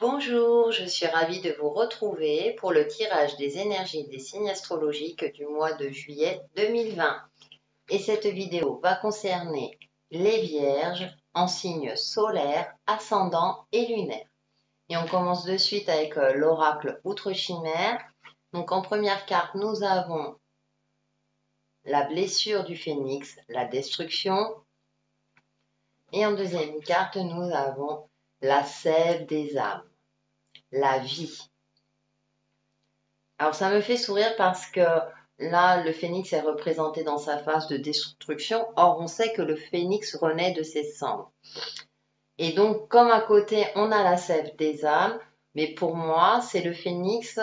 Bonjour, je suis ravie de vous retrouver pour le tirage des énergies des signes astrologiques du mois de juillet 2020. Et cette vidéo va concerner les vierges en signes solaires, ascendants et lunaires. Et on commence de suite avec l'oracle Outre-Chimère. Donc en première carte, nous avons la blessure du phénix, la destruction. Et en deuxième carte, nous avons la sève des âmes, la vie. Alors ça me fait sourire parce que là, le phénix est représenté dans sa phase de destruction. Or, on sait que le phénix renaît de ses cendres. Et donc, comme à côté, on a la sève des âmes, mais pour moi, c'est le phénix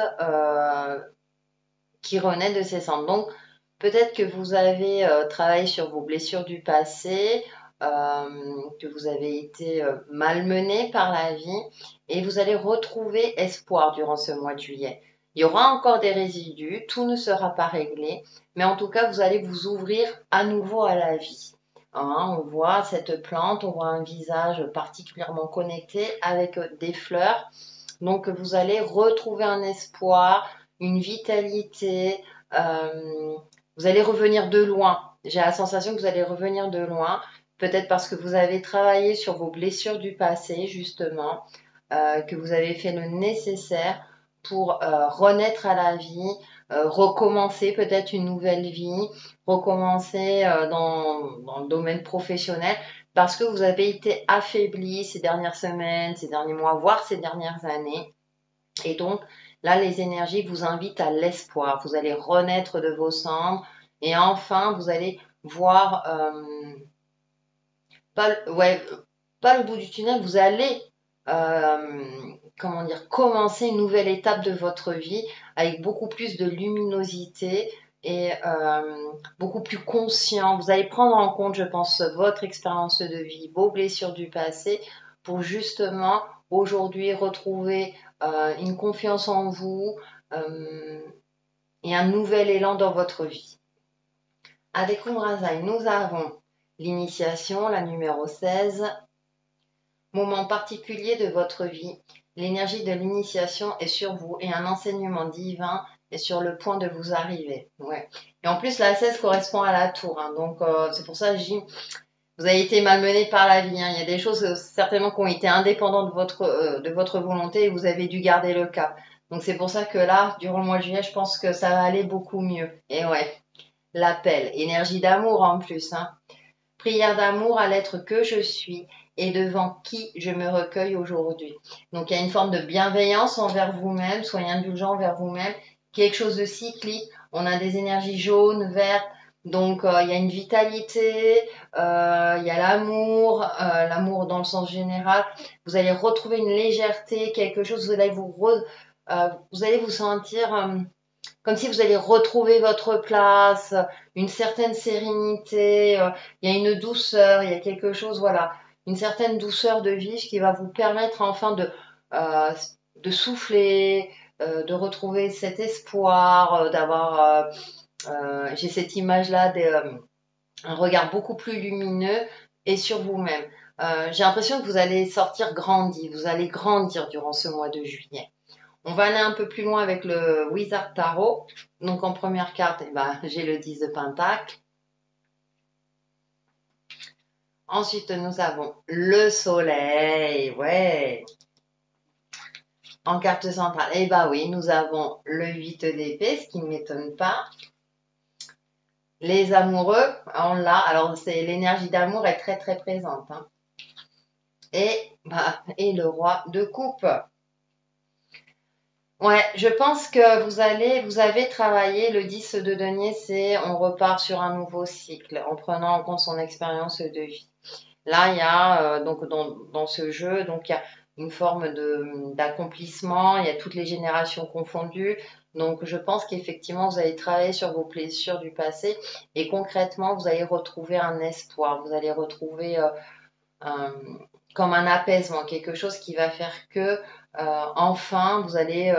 qui renaît de ses cendres. Donc, peut-être que vous avez travaillé sur vos blessures du passé, que vous avez été malmené par la vie, et vous allez retrouver espoir durant ce mois de juillet. Il y aura encore des résidus, tout ne sera pas réglé, mais en tout cas, vous allez vous ouvrir à nouveau à la vie. Hein, on voit cette plante, on voit un visage particulièrement connecté avec des fleurs. Donc, vous allez retrouver un espoir, une vitalité. Vous allez revenir de loin. J'ai la sensation que vous allez revenir de loin. Peut-être parce que vous avez travaillé sur vos blessures du passé, justement, que vous avez fait le nécessaire pour renaître à la vie, recommencer peut-être une nouvelle vie, recommencer dans le domaine professionnel, parce que vous avez été affaibli ces dernières semaines, ces derniers mois, voire ces dernières années. Et donc, là, les énergies vous invitent à l'espoir. Vous allez renaître de vos cendres et enfin, vous allez voir, pas le bout du tunnel, vous allez, comment dire, commencer une nouvelle étape de votre vie avec beaucoup plus de luminosité et beaucoup plus conscient. Vous allez prendre en compte, je pense, votre expérience de vie, vos blessures du passé pour justement aujourd'hui retrouver une confiance en vous et un nouvel élan dans votre vie. Avec Umrazaï, nous avons l'initiation, la numéro 16, moment particulier de votre vie. L'énergie de l'initiation est sur vous et un enseignement divin est sur le point de vous arriver. Ouais. Et en plus, la 16 correspond à la tour. Hein, donc, c'est pour ça que je dis, vous avez été malmené par la vie. Hein. Il y a des choses certainement qui ont été indépendantes de votre volonté et vous avez dû garder le cap. Donc, c'est pour ça que là, durant le mois de juillet, je pense que ça va aller beaucoup mieux. Et ouais, l'appel, énergie d'amour en plus. Hein. Prière d'amour à l'être que je suis et devant qui je me recueille aujourd'hui. Donc il y a une forme de bienveillance envers vous-même, soyez indulgent envers vous-même, quelque chose de cyclique. On a des énergies jaunes, vertes, donc il y a une vitalité, il y a l'amour, l'amour dans le sens général. Vous allez retrouver une légèreté, quelque chose, vous allez vous sentir comme si vous allez retrouver votre place, une certaine sérénité, il y a une douceur, il y a quelque chose, voilà, une certaine douceur de vie qui va vous permettre enfin de souffler, de retrouver cet espoir, d'avoir, j'ai cette image-là, un regard beaucoup plus lumineux et sur vous-même. J'ai l'impression que vous allez sortir grandi, vous allez grandir durant ce mois de juillet. On va aller un peu plus loin avec le Wizard Tarot. Donc en première carte, eh ben, j'ai le 10 de Pentacle. Ensuite, nous avons le Soleil. Ouais. En carte centrale, eh ben oui, nous avons le 8 d'épée, ce qui ne m'étonne pas. Les amoureux, on l'a. Alors, c'est l'énergie d'amour est très très présente. Hein. Et le roi de coupe. Ouais, je pense que vous avez travaillé le 10 de denier, c'est on repart sur un nouveau cycle en prenant en compte son expérience de vie. Là, il y a donc dans ce jeu, donc il y a une forme d'accomplissement, il y a toutes les générations confondues. Donc je pense qu'effectivement, vous allez travailler sur vos blessures du passé et concrètement, vous allez retrouver un espoir, vous allez retrouver un- comme un apaisement, quelque chose qui va faire que enfin vous allez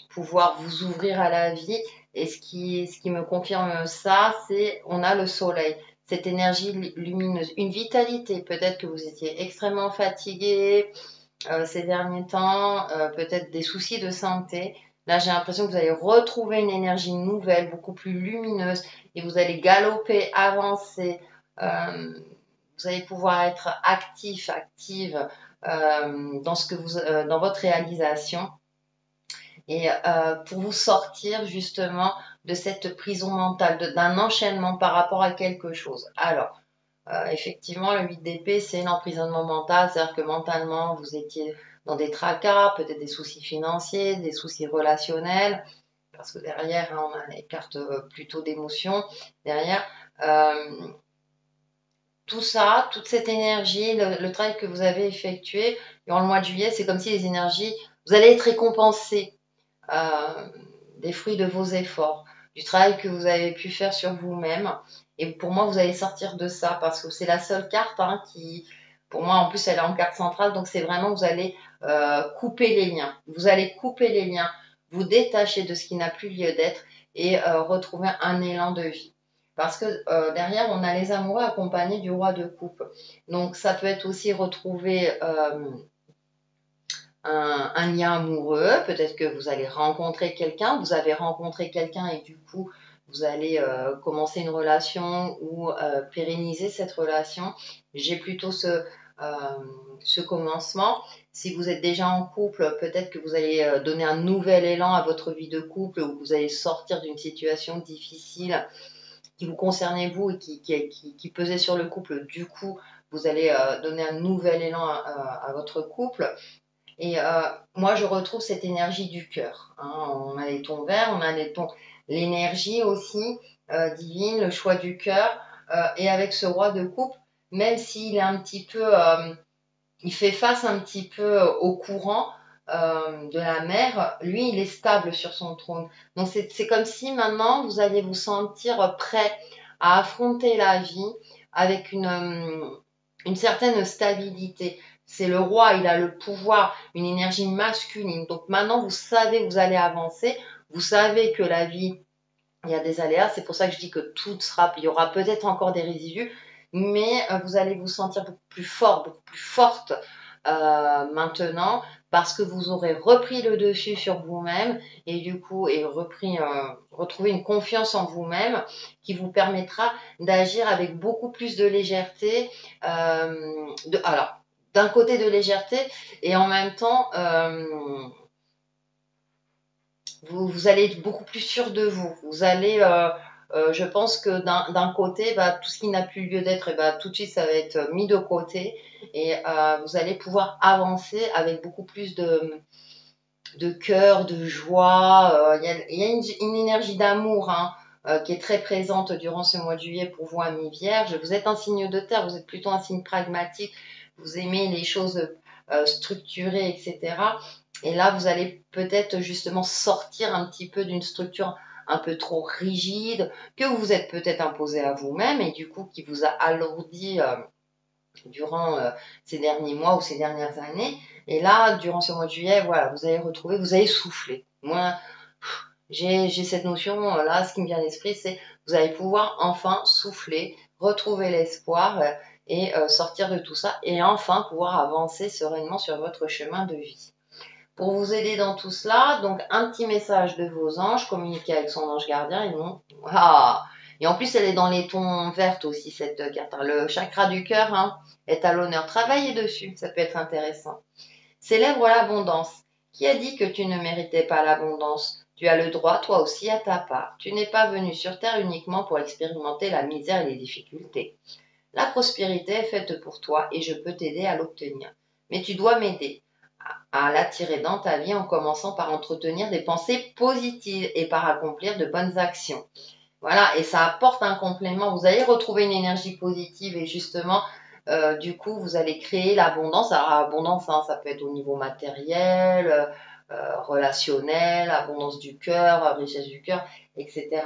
pouvoir vous ouvrir à la vie. Et ce qui me confirme ça, c'est on a le soleil, cette énergie lumineuse, une vitalité. Peut-être que vous étiez extrêmement fatigué, ces derniers temps, peut-être des soucis de santé. Là, j'ai l'impression que vous allez retrouver une énergie nouvelle, beaucoup plus lumineuse, et vous allez galoper, avancer. Euh, Vous allez pouvoir être actif, active dans dans votre réalisation et pour vous sortir justement de cette prison mentale, d'un enchaînement par rapport à quelque chose. Alors, effectivement, le 8 d'épée, c'est l'emprisonnement mental, c'est-à-dire que mentalement, vous étiez dans des tracas, peut-être des soucis financiers, des soucis relationnels, parce que derrière, hein, on a les cartes plutôt d'émotions. Derrière, euh, tout ça, toute cette énergie, le travail que vous avez effectué durant le mois de juillet, c'est comme si les énergies, vous allez être récompensé euh, des fruits de vos efforts, du travail que vous avez pu faire sur vous-même. Et pour moi, vous allez sortir de ça parce que c'est la seule carte hein, qui, pour moi, en plus, elle est en carte centrale. Donc, c'est vraiment, vous allez couper les liens. Vous allez couper les liens, vous détacher de ce qui n'a plus lieu d'être et retrouver un élan de vie. Parce que derrière, on a les amoureux accompagnés du roi de coupe. Donc, ça peut être aussi retrouver un lien amoureux, peut-être que vous allez rencontrer quelqu'un, vous avez rencontré quelqu'un et du coup, vous allez commencer une relation ou pérenniser cette relation. J'ai plutôt ce commencement. Si vous êtes déjà en couple, peut-être que vous allez donner un nouvel élan à votre vie de couple ou vous allez sortir d'une situation difficile qui vous concernait vous et qui pesait sur le couple. Du coup, vous allez donner un nouvel élan à votre couple. Et moi, je retrouve cette énergie du cœur. Hein. On a les tons verts, on a l'énergie aussi divine, le choix du cœur. Et avec ce roi de coupe, même s'il est un petit peu, il fait face un petit peu au courant de la mer, lui, il est stable sur son trône. Donc c'est comme si maintenant, vous allez vous sentir prêt à affronter la vie avec une certaine stabilité. C'est le roi, il a le pouvoir, une énergie masculine. Donc maintenant, vous savez, vous allez avancer. Vous savez que la vie, il y a des aléas. C'est pour ça que je dis que tout sera, il y aura peut-être encore des résidus, mais vous allez vous sentir beaucoup plus fort, beaucoup plus forte maintenant parce que vous aurez repris le dessus sur vous-même et du coup retrouver une confiance en vous-même qui vous permettra d'agir avec beaucoup plus de légèreté. Alors, d'un côté de légèreté et en même temps, vous allez être beaucoup plus sûr de vous. Vous allez, je pense que d'un côté, bah, tout ce qui n'a plus lieu d'être, et bah, tout de suite, ça va être mis de côté et vous allez pouvoir avancer avec beaucoup plus de cœur, de joie. Il y a une énergie d'amour hein, qui est très présente durant ce mois de juillet pour vous, amis vierges. Vous êtes un signe de terre, vous êtes plutôt un signe pragmatique, vous aimez les choses structurées, etc. Et là, vous allez peut-être justement sortir un petit peu d'une structure un peu trop rigide, que vous vous êtes peut-être imposé à vous-même et du coup qui vous a alourdi durant ces derniers mois ou ces dernières années. Et là, durant ce mois de juillet, voilà, vous allez retrouver, vous allez souffler. Moi, j'ai cette notion là, ce qui me vient à l'esprit, c'est vous allez pouvoir enfin souffler, retrouver l'espoir et sortir de tout ça et enfin pouvoir avancer sereinement sur votre chemin de vie. Pour vous aider dans tout cela, donc un petit message de vos anges, communiquer avec son ange gardien et non. Ah. Et en plus, elle est dans les tons verts aussi, cette carte. Le chakra du cœur hein, est à l'honneur. Travaillez dessus, ça peut être intéressant. Célèbre l'abondance. Qui a dit que tu ne méritais pas l'abondance? Tu as le droit, toi aussi, à ta part. Tu n'es pas venu sur Terre uniquement pour expérimenter la misère et les difficultés. La prospérité est faite pour toi et je peux t'aider à l'obtenir. Mais tu dois m'aider à l'attirer dans ta vie en commençant par entretenir des pensées positives et par accomplir de bonnes actions. Voilà, et ça apporte un complément. Vous allez retrouver une énergie positive et justement, du coup, vous allez créer l'abondance. Alors, abondance, hein, ça peut être au niveau matériel, relationnel, abondance du cœur, richesse du cœur, etc.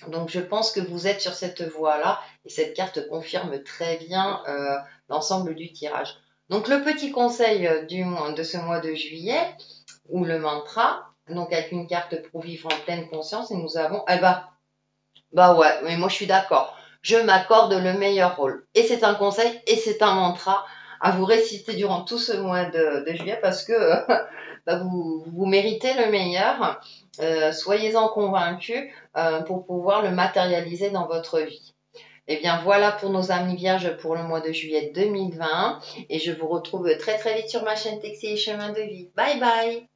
Donc, je pense que vous êtes sur cette voie-là et cette carte confirme très bien l'ensemble du tirage. Donc, le petit conseil de ce mois de juillet, ou le mantra, donc avec une carte pour vivre en pleine conscience, et nous avons, bah ouais, mais moi je suis d'accord. Je m'accorde le meilleur rôle. Et c'est un conseil et c'est un mantra à vous réciter durant tout ce mois de juillet parce que bah, vous méritez le meilleur. Soyez-en convaincus pour pouvoir le matérialiser dans votre vie. Eh bien voilà pour nos amis vierges pour le mois de juillet 2020 et je vous retrouve très très vite sur ma chaîne Textile et Chemin de Vie. Bye bye!